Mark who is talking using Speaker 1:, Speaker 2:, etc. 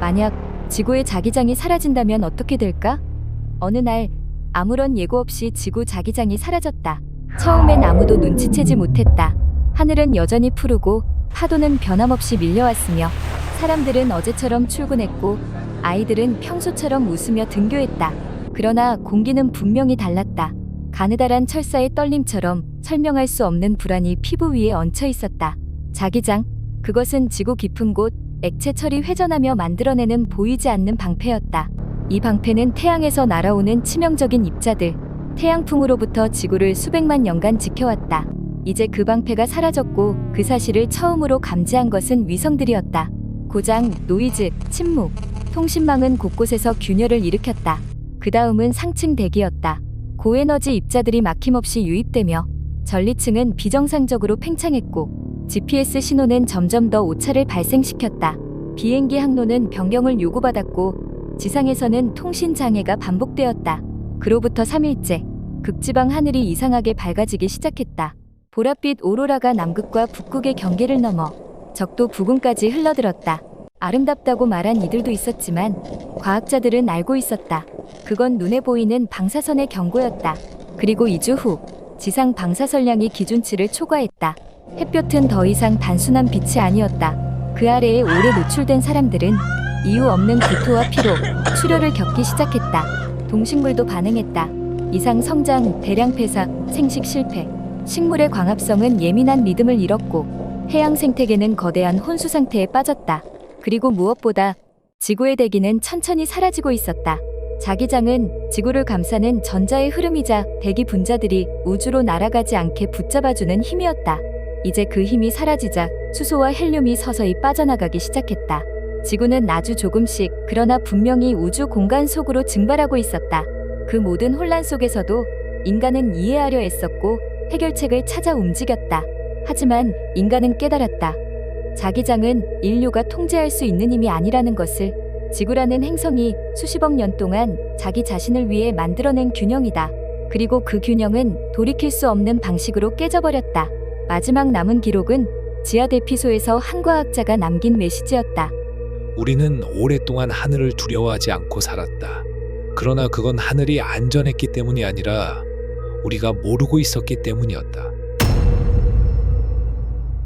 Speaker 1: 만약 지구의 자기장이 사라진다면 어떻게 될까? 어느 날 아무런 예고 없이 지구 자기장이 사라졌다. 처음엔 아무도 눈치채지 못했다. 하늘은 여전히 푸르고 파도는 변함없이 밀려왔으며 사람들은 어제처럼 출근했고 아이들은 평소처럼 웃으며 등교했다. 그러나 공기는 분명히 달랐다. 가느다란 철사의 떨림처럼 설명할 수 없는 불안이 피부 위에 얹혀 있었다. 자기장, 그것은 지구 깊은 곳, 액체철이 회전하며 만들어내는 보이지 않는 방패였다. 이 방패는 태양에서 날아오는 치명적인 입자들, 태양풍으로부터 지구를 수백만 년간 지켜왔다. 이제 그 방패가 사라졌고 그 사실을 처음으로 감지한 것은 위성들이었다. 고장, 노이즈, 침묵, 통신망은 곳곳에서 균열을 일으켰다. 그 다음은 상층 대기였다. 고에너지 입자들이 막힘없이 유입되며 전리층은 비정상적으로 팽창했고 GPS 신호는 점점 더 오차를 발생시켰다. 비행기 항로는 변경을 요구받았고 지상에서는 통신 장애가 반복되었다. 그로부터 3일째, 극지방 하늘이 이상하게 밝아지기 시작했다. 보랏빛 오로라가 남극과 북극의 경계를 넘어 적도 부근까지 흘러들었다. 아름답다고 말한 이들도 있었지만 과학자들은 알고 있었다. 그건 눈에 보이는 방사선의 경고였다. 그리고 2주 후 지상 방사선량이 기준치를 초과했다. 햇볕은 더 이상 단순한 빛이 아니었다. 그 아래에 오래 노출된 사람들은 이유 없는 구토와 피로, 출혈을 겪기 시작했다. 동식물도 반응했다. 이상 성장, 대량 폐사, 생식 실패. 식물의 광합성은 예민한 리듬을 잃었고 해양 생태계는 거대한 혼수 상태에 빠졌다. 그리고 무엇보다 지구의 대기는 천천히 사라지고 있었다. 자기장은 지구를 감싸는 전자의 흐름이자 대기 분자들이 우주로 날아가지 않게 붙잡아주는 힘이었다. 이제 그 힘이 사라지자 수소와 헬륨이 서서히 빠져나가기 시작했다. 지구는 아주 조금씩, 그러나 분명히 우주 공간 속으로 증발하고 있었다. 그 모든 혼란 속에서도 인간은 이해하려 애썼고 해결책을 찾아 움직였다. 하지만 인간은 깨달았다. 자기장은 인류가 통제할 수 있는 힘이 아니라는 것을. 지구라는 행성이 수십억 년 동안 자기 자신을 위해 만들어낸 균형이다. 그리고 그 균형은 돌이킬 수 없는 방식으로 깨져버렸다. 마지막 남은 기록은 지하 대피소에서 한 과학자가 남긴 메시지였다.
Speaker 2: 우리는 오랫동안 하늘을 두려워하지 않고 살았다. 그러나 그건 하늘이 안전했기 때문이 아니라 우리가 모르고 있었기 때문이었다.